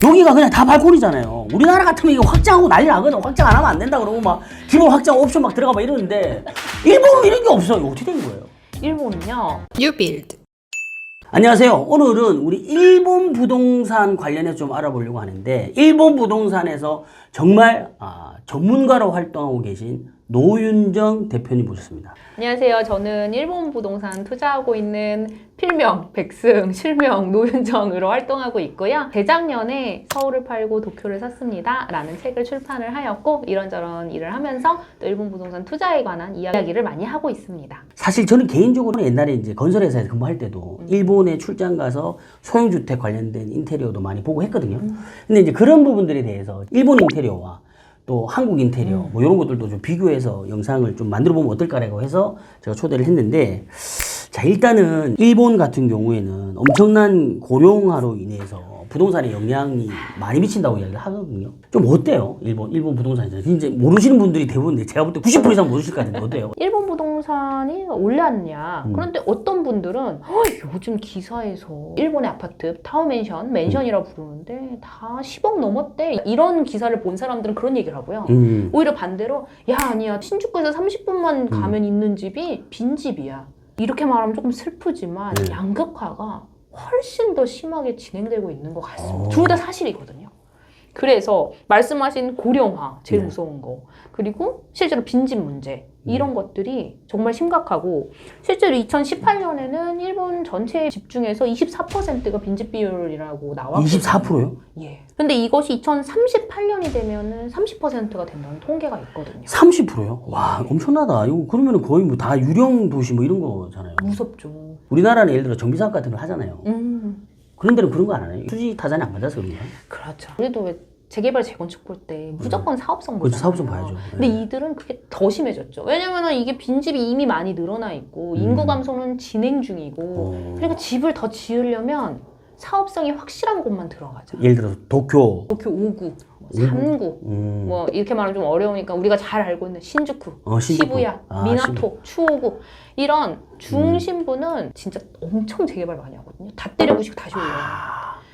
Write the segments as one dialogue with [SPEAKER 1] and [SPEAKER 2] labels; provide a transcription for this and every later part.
[SPEAKER 1] 여기가 그냥 다 발코니잖아요. 우리나라 같으면 이거 확장하고 난리 나거든. 확장 안 하면 안 된다 그러고 막 기본 확장 옵션 막 들어가 막 이러는데 일본은 이런 게 없어요. 어떻게 된 거예요?
[SPEAKER 2] 일본은요.
[SPEAKER 3] 뉴빌드.
[SPEAKER 1] 안녕하세요. 오늘은 우리 일본 부동산 관련해서 좀 알아보려고 하는데, 일본 부동산에서 정말 전문가로 활동하고 계신 노윤정 대표님 모셨습니다.
[SPEAKER 2] 안녕하세요. 저는 일본 부동산 투자하고 있는 필명, 백승, 실명, 노윤정으로 활동하고 있고요. 재작년에 서울을 팔고 도쿄를 샀습니다. 라는 책을 출판을 하였고, 이런저런 일을 하면서 또 일본 부동산 투자에 관한 이야기를 많이 하고 있습니다.
[SPEAKER 1] 사실 저는 개인적으로 옛날에 이제 건설회사에서 근무할 때도 일본에 출장 가서 소형주택 관련된 인테리어도 많이 보고 했거든요. 근데 이제 그런 부분들에 대해서 일본 인테리어와 또 한국 인테리어 뭐 이런 것들도 좀 비교해서 영상을 좀 만들어 보면 어떨까라고 해서 제가 초대를 했는데, 자, 일단은 일본 같은 경우에는 엄청난 고령화로 인해서 부동산에 영향이 많이 미친다고 이야기를 하거든요. 좀 어때요? 일본 부동산에서 진짜 모르시는 분들이 대부분, 제가 볼 때 90% 이상 모르실 것 같은데 어때요?
[SPEAKER 2] 일본 부동산이 올랐냐? 그런데 어떤 분들은 요즘 기사에서 일본의 아파트, 타워맨션, 맨션이라고 부르는데 다 10억 넘었대. 이런 기사를 본 사람들은 그런 얘기를 하고요. 오히려 반대로 야, 아니야. 신주쿠에서 30분만 가면 있는 집이 빈집이야. 이렇게 말하면 조금 슬프지만 양극화가 훨씬 더 심하게 진행되고 있는 것 같습니다. 둘 다 사실이거든요. 그래서 말씀하신 고령화, 제일 무서운 거, 그리고 실제로 빈집 문제, 이런 것들이 정말 심각하고, 실제로 2018년에는 일본 전체 집 중에서 24%가 빈집 비율이라고 나왔거든요.
[SPEAKER 1] 24%요?
[SPEAKER 2] 예. 근데 이것이 2038년이 되면은 30%가 된다는 통계가 있거든요.
[SPEAKER 1] 30%요? 와, 엄청나다. 이거 그러면은 거의 뭐 다 유령 도시 뭐 이런 거잖아요.
[SPEAKER 2] 무섭죠.
[SPEAKER 1] 우리나라는 예를 들어 정비사업 같은 걸 하잖아요. 그런 데는 그런 거 안 하나요? 수지 타산이 안 맞아서 그런가요?
[SPEAKER 2] 그렇죠. 우리도 왜 재개발 재건축 볼 때 무조건 사업성 보잖아요.
[SPEAKER 1] 그렇죠. 사업성 봐야죠.
[SPEAKER 2] 근데
[SPEAKER 1] 네.
[SPEAKER 2] 이들은 그게 더 심해졌죠. 왜냐면은 이게 빈집이 이미 많이 늘어나 있고 인구 감소는 진행 중이고, 그리고 집을 더 지으려면 사업성이 확실한 곳만 들어가죠.
[SPEAKER 1] 예를 들어서 도쿄,
[SPEAKER 2] 도쿄 5구, 3구, 뭐 이렇게 말하면 좀 어려우니까 우리가 잘 알고 있는 신주쿠,
[SPEAKER 1] 신주쿠.
[SPEAKER 2] 시부야, 미나토, 추오구, 이런 중심부는 진짜 엄청 재개발 많이 하거든요. 다 때려부시고 다시 올려요.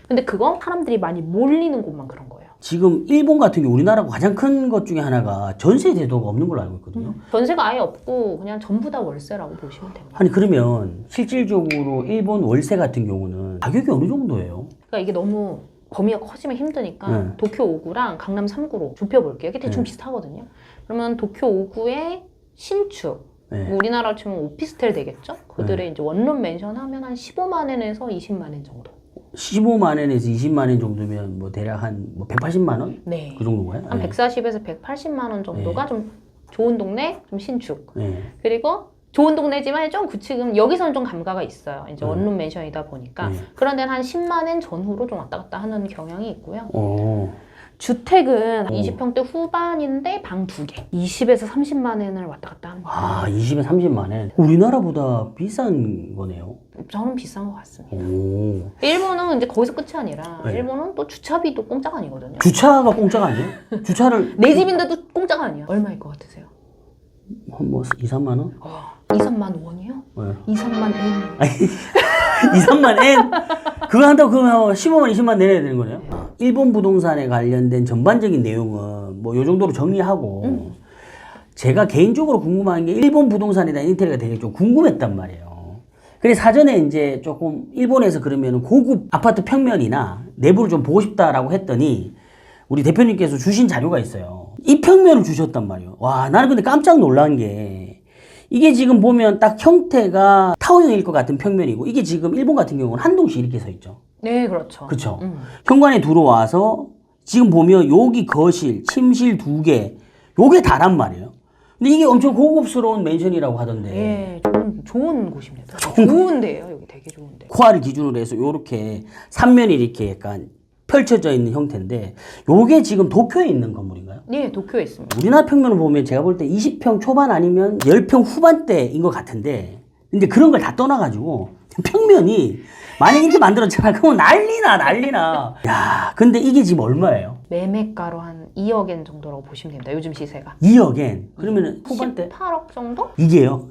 [SPEAKER 2] 근데 그건 사람들이 많이 몰리는 곳만 그런 거예요.
[SPEAKER 1] 지금 일본 같은 경우 우리나라가 가장 큰 것 중에 하나가 전세 제도가 없는 걸로 알고 있거든요.
[SPEAKER 2] 전세가 아예 없고 그냥 전부 다 월세라고 보시면 됩니다.
[SPEAKER 1] 아니 그러면 실질적으로 일본 월세 같은 경우는 가격이 어느 정도예요?
[SPEAKER 2] 그러니까 이게 너무 범위가 커지면 힘드니까 도쿄 5구랑 강남 3구로 좁혀볼게요. 이게 대충 비슷하거든요. 그러면 도쿄 5구의 신축, 뭐 우리나라로 치면 오피스텔 되겠죠? 그들의 이제 원룸 맨션 하면 한 15만 원에서 20만 원 정도.
[SPEAKER 1] 15만 원에서 20만 원 정도면 뭐 대략 한 뭐 180만 원?
[SPEAKER 2] 네.
[SPEAKER 1] 그 정도인가요?
[SPEAKER 2] 한 140에서 180만 원 정도가 좀 좋은 동네, 좀 신축. 그리고 좋은 동네지만 좀 구치금, 여기서는 좀 감가가 있어요. 이제 원룸 맨션이다 보니까. 그런 데는 한 10만 원 전후로 좀 왔다 갔다 하는 경향이 있고요. 주택은 20평대 후반인데 방 2개. 20에서 30만 원을 왔다 갔다 합니다.
[SPEAKER 1] 아, 20에 30만 원. 우리나라보다 비싼 거네요.
[SPEAKER 2] 저는 비싼 것 같습니다.
[SPEAKER 1] 오.
[SPEAKER 2] 일본은 이제 거기서 끝이 아니라 일본은 또 주차비도 공짜가 아니거든요.
[SPEAKER 1] 주차가 공짜가 아니에요? 주차를
[SPEAKER 2] 내 집인데도 공짜가 아니야. 얼마일 것 같으세요?
[SPEAKER 1] 한 뭐 2, 3만 원?
[SPEAKER 2] 2, 3만 원이요?
[SPEAKER 1] 네.
[SPEAKER 2] 2, 3만 엔.
[SPEAKER 1] 2, 3만 엔? 그거 한다고 그러면 15만, 20만 내야 되는 거네요? 일본 부동산에 관련된 전반적인 내용은 뭐 요 정도로 정리하고, 제가 개인적으로 궁금한 게 일본 부동산에 대한 인테리어가 되게 좀 궁금했단 말이에요. 그래서 사전에 이제 조금 일본에서 그러면 고급 아파트 평면이나 내부를 좀 보고 싶다라고 했더니 우리 대표님께서 주신 자료가 있어요. 이 평면을 주셨단 말이에요. 와, 나는 근데 깜짝 놀란 게, 이게 지금 보면 딱 형태가 타워형일 것 같은 평면이고, 이게 지금 일본 같은 경우는 한 동씩 이렇게 서 있죠.
[SPEAKER 2] 네, 그렇죠.
[SPEAKER 1] 그렇죠. 현관에 들어와서 지금 보면 여기 거실, 침실 2개, 요게 다란 말이에요. 근데 이게 엄청 고급스러운 맨션이라고 하던데.
[SPEAKER 2] 예, 좋은 곳입니다. 좋은데요, 여기 되게 좋은데.
[SPEAKER 1] 코아를 기준으로 해서 요렇게 3면이 이렇게 약간 펼쳐져 있는 형태인데, 요게 지금 도쿄에 있는 건물인가요?
[SPEAKER 2] 네, 도쿄에 있습니다.
[SPEAKER 1] 우리나라 평면을 보면 제가 볼 때 20평 초반 아니면 10평 후반대인 것 같은데, 근데 그런 걸 다 떠나가지고 평면이 만약에 이렇게 만들었잖아. 그러면 난리나. 야, 근데 이게 지금 얼마예요?
[SPEAKER 2] 매매가로 한 2억 엔 정도라고 보시면 됩니다. 요즘 시세가.
[SPEAKER 1] 2억엔. 그러면은 후반대?
[SPEAKER 2] 18억 정도?
[SPEAKER 1] 이게요?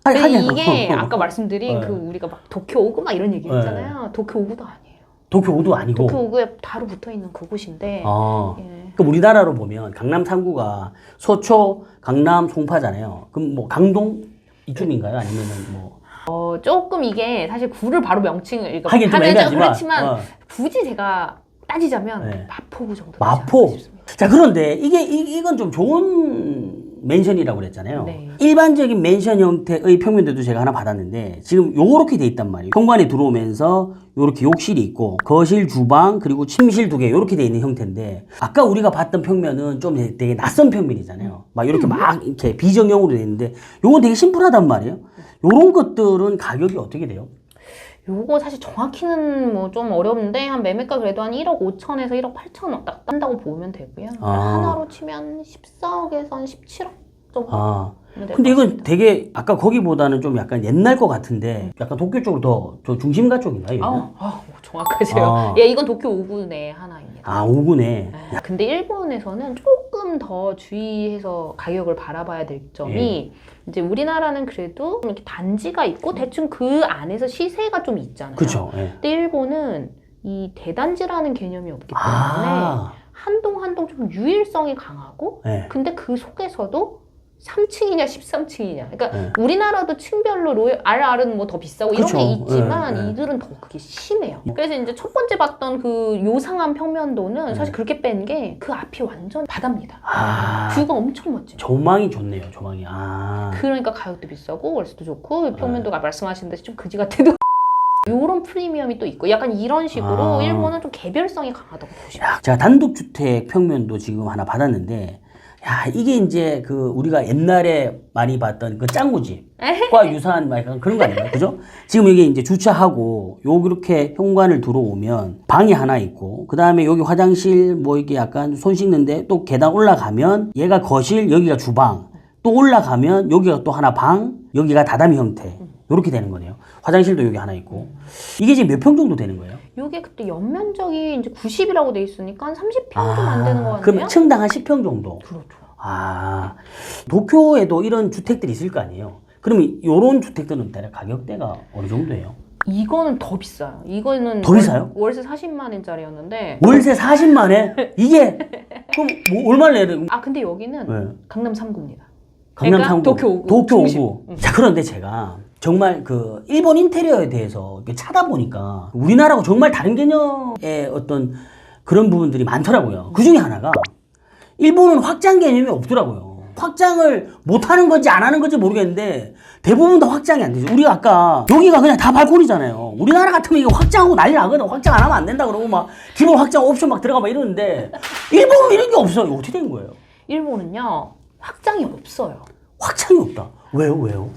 [SPEAKER 2] 근데 이게 아까 말씀드린
[SPEAKER 1] 네.
[SPEAKER 2] 그 우리가 막 도쿄 5구 막 이런 얘기 했잖아요. 도쿄 5구도 아니에요.
[SPEAKER 1] 도쿄 5도 아니고.
[SPEAKER 2] 도쿄 5구에 바로 붙어 있는 그곳인데.
[SPEAKER 1] 아.
[SPEAKER 2] 예.
[SPEAKER 1] 그럼 우리나라로 보면 강남 3구가 서초, 강남, 송파잖아요. 그럼 뭐 강동 이쯤인가요? 아니면은 뭐
[SPEAKER 2] 조금 이게 사실 구를 바로 명칭을 이거
[SPEAKER 1] 하긴 좀
[SPEAKER 2] 하면
[SPEAKER 1] 애매하지만,
[SPEAKER 2] 그렇지만 굳이 제가 따지자면
[SPEAKER 1] 네.
[SPEAKER 2] 마포구 정도 되지
[SPEAKER 1] 마포.
[SPEAKER 2] 않을까 싶습니다.
[SPEAKER 1] 자, 그런데 이건 좀 좋은 맨션이라고 그랬잖아요.
[SPEAKER 2] 네.
[SPEAKER 1] 일반적인 맨션 형태의 평면도도 제가 하나 받았는데 지금 요렇게 돼 있단 말이에요. 현관에 들어오면서 요렇게 욕실이 있고 거실, 주방, 그리고 침실 2개 요렇게 돼 있는 형태인데 아까 우리가 봤던 평면은 좀 되게 낯선 평면이잖아요. 막 이렇게 막 이렇게 비정형으로 돼 있는데 요건 되게 심플하단 말이에요. 요런 것들은 가격이 어떻게 돼요?
[SPEAKER 2] 요거 사실 정확히는 뭐 좀 어려운데 한 매매가 그래도 한 1억 5천에서 1억 8천 딱 딴다고 보면 되고요. 하나로 치면 14억에서 한 17억 정도.
[SPEAKER 1] 근데 이건 되게 아까 거기보다는 좀 약간 옛날 것 같은데 약간 도쿄 쪽으로 더 정심가 쪽인가요? 얘는?
[SPEAKER 2] 정확하세요. 예, 이건 도쿄 5구 내 하나입니다.
[SPEAKER 1] 5구네.
[SPEAKER 2] 근데 일본에서는 조금 더 주의해서 가격을 바라봐야 될 점이 이제 우리나라는 그래도 이렇게 단지가 있고 대충 그 안에서 시세가 좀 있잖아요.
[SPEAKER 1] 그렇죠.
[SPEAKER 2] 근데 일본은 이 대단지라는 개념이 없기 때문에 한 동 좀 유일성이 강하고 근데 그 속에서도 3층이냐 13층이냐. 그러니까 우리나라도 층별로 RR은 뭐 더 비싸고
[SPEAKER 1] 그쵸.
[SPEAKER 2] 이런 게 있지만 이들은 더 그게 심해요. 그래서 이제 첫 번째 봤던 그 요상한 평면도는 사실 그렇게 뺀 게 그 앞이 완전 바다입니다. 뷰가 엄청 멋져요.
[SPEAKER 1] 조망이 좋네요. 조망이.
[SPEAKER 2] 그러니까 가격도 비싸고 월세도 좋고 평면도가 말씀하신 듯이 좀 그지 같아도 요런 프리미엄이 또 있고 약간 이런 식으로 일본은 좀 개별성이 강하다고 보시면 돼요.
[SPEAKER 1] 제가 단독주택 평면도 지금 하나 받았는데 야, 이게 이제 그 우리가 옛날에 많이 봤던 그 짱구집과 유사한 약간 그런 거 아닌가요? 그죠? 지금 이게 이제 주차하고 요렇게 현관을 들어오면 방이 하나 있고 그 다음에 여기 화장실 뭐 이게 약간 손 씻는데 또 계단 올라가면 얘가 거실 여기가 주방 또 올라가면 여기가 또 하나 방 여기가 다다미 형태 요렇게 되는 거네요. 화장실도 여기 하나 있고 이게 지금 몇 평 정도 되는 거예요?
[SPEAKER 2] 요게 그때 연면적이 이제 90이라고 돼 있으니까 한 30평 좀 안 되는 거 같네요.
[SPEAKER 1] 그럼 층당 한 10평 정도?
[SPEAKER 2] 그렇죠.
[SPEAKER 1] 도쿄에도 이런 주택들이 있을 거 아니에요? 그러면 요런 주택들은 대략 가격대가 어느 정도예요?
[SPEAKER 2] 이거는 더 비싸요. 이거는
[SPEAKER 1] 더 비싸요?
[SPEAKER 2] 월세 40만 원짜리였는데
[SPEAKER 1] 월세 40만에? 이게 그럼 뭐 얼마를 내야 돼요?
[SPEAKER 2] 근데 여기는 강남 3구입니다.
[SPEAKER 1] 강남
[SPEAKER 2] 그러니까
[SPEAKER 1] 3구
[SPEAKER 2] 도쿄 5구.
[SPEAKER 1] 도쿄 5구. 자, 그런데 제가 정말 그 일본 인테리어에 대해서 이렇게 찾아보니까 우리나라하고 정말 다른 개념의 어떤 그런 부분들이 많더라고요. 그 중에 하나가 일본은 확장 개념이 없더라고요. 확장을 못하는 건지 안 하는 건지 모르겠는데 대부분 다 확장이 안 되죠. 우리가 아까 여기가 그냥 다 발코니잖아요. 우리나라 같으면 이거 확장하고 난리 나거든. 확장 안 하면 안 된다 그러고 막 기본 확장 옵션 막 들어가 막 이러는데 일본은 이런 게 없어요. 어떻게 된 거예요?
[SPEAKER 2] 일본은요 확장이 없어요.
[SPEAKER 1] 확장이 없다. 왜요?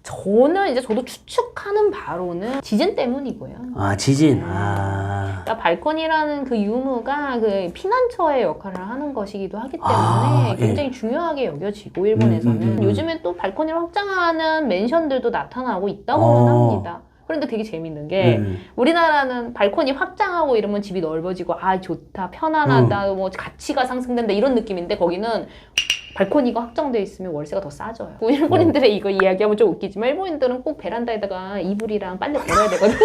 [SPEAKER 2] 저도 추측하는 바로는 지진 때문이고요.
[SPEAKER 1] 지진.
[SPEAKER 2] 그러니까 발코니라는 그 유무가 그 피난처의 역할을 하는 것이기도 하기 때문에 굉장히 중요하게 여겨지고 일본에서는 요즘에 또 발코니를 확장하는 맨션들도 나타나고 있다고는 합니다. 그런데 되게 재밌는 게 우리나라는 발코니 확장하고 이러면 집이 넓어지고 좋다 편안하다 뭐 가치가 상승된다 이런 느낌인데 거기는 발코니가 확장되어 있으면 월세가 더 싸져요. 일본인들의 이거 이야기하면 좀 웃기지만 일본인들은 꼭 베란다에다가 이불이랑 빨래 걸어야 되거든.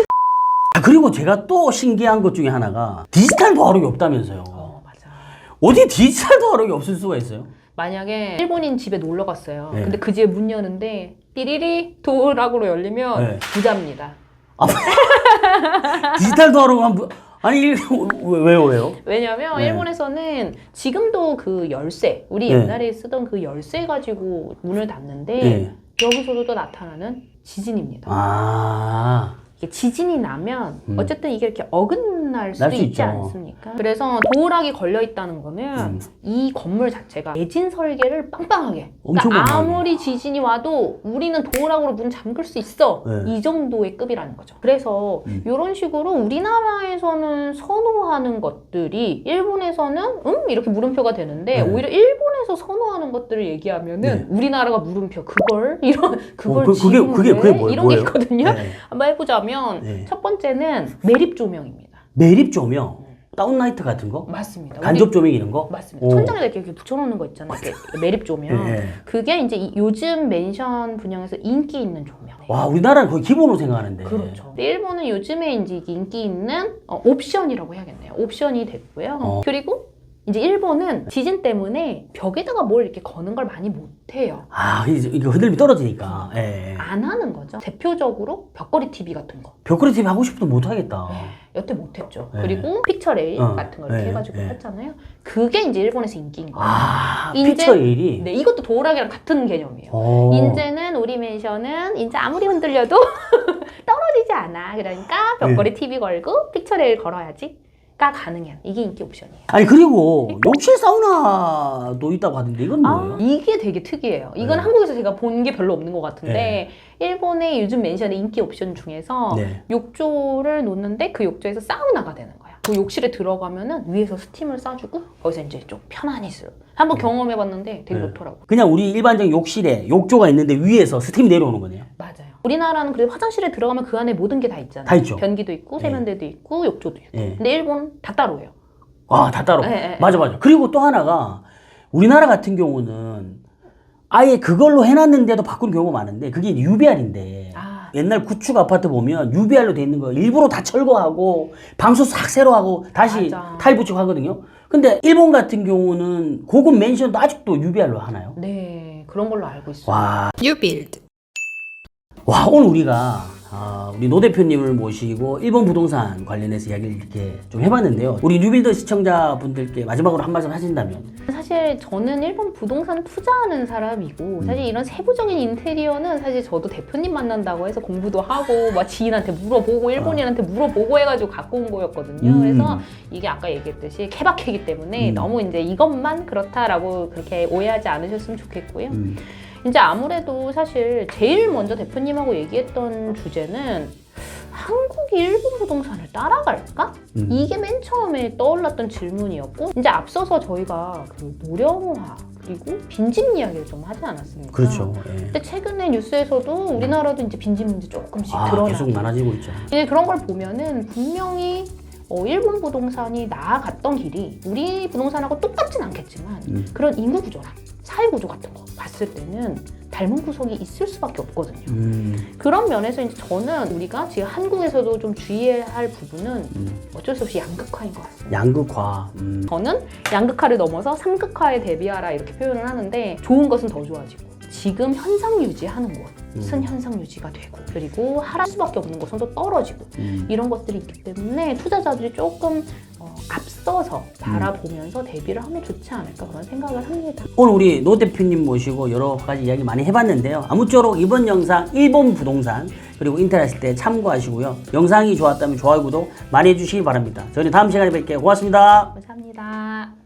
[SPEAKER 1] 그리고 제가 또 신기한 것 중에 하나가 디지털 도어록이 없다면서요.
[SPEAKER 2] 맞아.
[SPEAKER 1] 어디 디지털 도어록이 없을 수가 있어요?
[SPEAKER 2] 만약에 일본인 집에 놀러 갔어요. 근데 그 집에 문 여는데 띠리리 도어락으로 열리면 부자입니다.
[SPEAKER 1] 디지털 도어록은 아니 왜요?
[SPEAKER 2] 왜냐면 일본에서는 지금도 그 열쇠 우리 옛날에 쓰던 그 열쇠 가지고 문을 닫는데 여기서도 또 나타나는 지진입니다. 이게 지진이 나면 어쨌든 이게 이렇게 어긋날 수도 있지 않습니까? 그래서 도어락이 걸려 있다는 거는 이 건물 자체가 내진 설계를 빵빵하게 그러니까 아무리 지진이 와도 우리는 도어락으로 문 잠글 수 있어 이 정도의 급이라는 거죠. 그래서 이런 식으로 우리나라에서는 선호하는 것들이 일본에서는 이렇게 물음표가 되는데 오히려 일본에서 선호하는 것들을 얘기하면은 우리나라가 물음표 그걸
[SPEAKER 1] 그게 뭐예요?
[SPEAKER 2] 이런 게 있거든요. 한번 해보자면 첫 번째는 매립 조명입니다.
[SPEAKER 1] 매립 조명? 다운라이트 같은 거?
[SPEAKER 2] 맞습니다.
[SPEAKER 1] 간접 조명 이런 거?
[SPEAKER 2] 맞습니다. 천장에 이렇게 붙여놓는 거 있잖아요. 이렇게 매립 조명. 그게 이제 요즘 맨션 분양에서 인기 있는 조명.
[SPEAKER 1] 와, 우리나라는 거의 기본으로 생각하는데.
[SPEAKER 2] 그렇죠. 일본은 요즘에 이제 인기 있는 옵션이라고 해야겠네요. 옵션이 됐고요. 그리고 이제 일본은 지진 때문에 벽에다가 뭘 이렇게 거는 걸 많이 못해요.
[SPEAKER 1] 아, 이거 흔들림이 떨어지니까. 예.
[SPEAKER 2] 안 하는 거죠. 대표적으로 벽걸이 TV 같은 거.
[SPEAKER 1] 벽걸이 TV 하고 싶어도 못 하겠다.
[SPEAKER 2] 여태 못했죠.
[SPEAKER 1] 네.
[SPEAKER 2] 그리고 픽처 레일 같은 거 이렇게
[SPEAKER 1] 네.
[SPEAKER 2] 해가지고
[SPEAKER 1] 네.
[SPEAKER 2] 했잖아요. 그게 이제 일본에서 인기인 거예요.
[SPEAKER 1] 아,
[SPEAKER 2] 이제-
[SPEAKER 1] 피처 일이.
[SPEAKER 2] 네, 이것도 도어락이랑 같은 개념이에요.
[SPEAKER 1] 오.
[SPEAKER 2] 인제는 우리 맨션은 인제 아무리 흔들려도 떨어지지 않아. 그러니까 벽걸이 TV 걸고 픽처 레일 걸어야지. 가 가능한 이게 인기 옵션이에요.
[SPEAKER 1] 아니, 그리고 욕실 사우나도 있다고 하던데, 이건 뭐예요?
[SPEAKER 2] 이게 되게 특이해요. 이건
[SPEAKER 1] 네.
[SPEAKER 2] 한국에서 제가 본 게 별로 없는 것 같은데 일본의 요즘 맨션의 인기 옵션 중에서
[SPEAKER 1] 네.
[SPEAKER 2] 욕조를 놓는데 그 욕조에서 사우나가 되는 거야. 그 욕실에 들어가면은 위에서 스팀을 쏴주고 거기서 이제 좀 편안히 쓰. 한번 경험해봤는데 되게
[SPEAKER 1] 네.
[SPEAKER 2] 좋더라고.
[SPEAKER 1] 그냥 우리 일반적인 욕실에 욕조가 있는데 위에서 스팀이 내려오는 거네요.
[SPEAKER 2] 맞아요. 우리나라는 그래도 화장실에 들어가면 그 안에 모든 게 다 있잖아요.
[SPEAKER 1] 다 있죠.
[SPEAKER 2] 변기도 있고 세면대도 있고 욕조도 있고.
[SPEAKER 1] 예.
[SPEAKER 2] 근데 일본 다 따로예요.
[SPEAKER 1] 아, 다 따로.
[SPEAKER 2] 네,
[SPEAKER 1] 맞아. 그리고 또 하나가 우리나라 같은 경우는 아예 그걸로 해놨는데도 바꾸는 경우가 많은데 그게 UBR인데
[SPEAKER 2] 아.
[SPEAKER 1] 옛날 구축 아파트 보면 UBR로 돼 있는 거 일부러 다 철거하고 방수 싹 새로 하고 다시
[SPEAKER 2] 맞아.
[SPEAKER 1] 타일 붙이고 하거든요. 근데 일본 같은 경우는 고급 맨션도 아직도 UBR로 하나요?
[SPEAKER 2] 네, 그런 걸로 알고 있어요.
[SPEAKER 1] 와,
[SPEAKER 2] 뉴빌드.
[SPEAKER 1] 와, 오늘 우리가 우리 노 대표님을 모시고 일본 부동산 관련해서 이야기를 이렇게 좀 해봤는데요. 우리 뉴빌더 시청자분들께 마지막으로 한 말씀 하신다면.
[SPEAKER 2] 사실 저는 일본 부동산 투자하는 사람이고 사실 이런 세부적인 인테리어는 사실 저도 대표님 만난다고 해서 공부도 하고 막 지인한테 물어보고 일본인한테 물어보고 해가지고 갖고 온 거였거든요. 그래서 이게 아까 얘기했듯이 케바케이기 때문에 너무 이제 이것만 그렇다라고 그렇게 오해하지 않으셨으면 좋겠고요. 이제 아무래도 사실 제일 먼저 대표님하고 얘기했던 주제는 한국이 일본 부동산을 따라갈까? 이게 맨 처음에 떠올랐던 질문이었고 이제 앞서서 저희가 그 노령화 그리고 빈집 이야기를 좀 하지 않았습니까?
[SPEAKER 1] 그렇죠. 예.
[SPEAKER 2] 근데 최근에 뉴스에서도 우리나라도 이제 빈집 문제 조금씩
[SPEAKER 1] 계속
[SPEAKER 2] 드러나고
[SPEAKER 1] 많아지고 있죠.
[SPEAKER 2] 이제 그런 걸 보면은 분명히 일본 부동산이 나아갔던 길이 우리 부동산하고 똑같진 않겠지만 그런 인구 구조랑 사회 구조 같은 거 봤을 때는 닮은 구석이 있을 수밖에 없거든요. 그런 면에서 이제 저는 우리가 지금 한국에서도 좀 주의해야 할 부분은 어쩔 수 없이 양극화인 것 같습니다.
[SPEAKER 1] 양극화.
[SPEAKER 2] 저는 양극화를 넘어서 삼극화에 대비하라 이렇게 표현을 하는데 좋은 것은 더 좋아지고 지금 현상 유지하는 곳은 현상 유지가 되고 그리고 하락 수밖에 없는 곳은 또 떨어지고 이런 것들이 있기 때문에 투자자들이 조금 앞서서 바라보면서 대비를 하면 좋지 않을까 그런 생각을 합니다.
[SPEAKER 1] 오늘 우리 노 대표님 모시고 여러 가지 이야기 많이 해봤는데요. 아무쪼록 이번 영상 일본 부동산 그리고 인터넷 때 참고하시고요. 영상이 좋았다면 좋아요, 구독 많이 해주시기 바랍니다. 저희는 다음 시간에 뵐게요. 고맙습니다.
[SPEAKER 2] 감사합니다.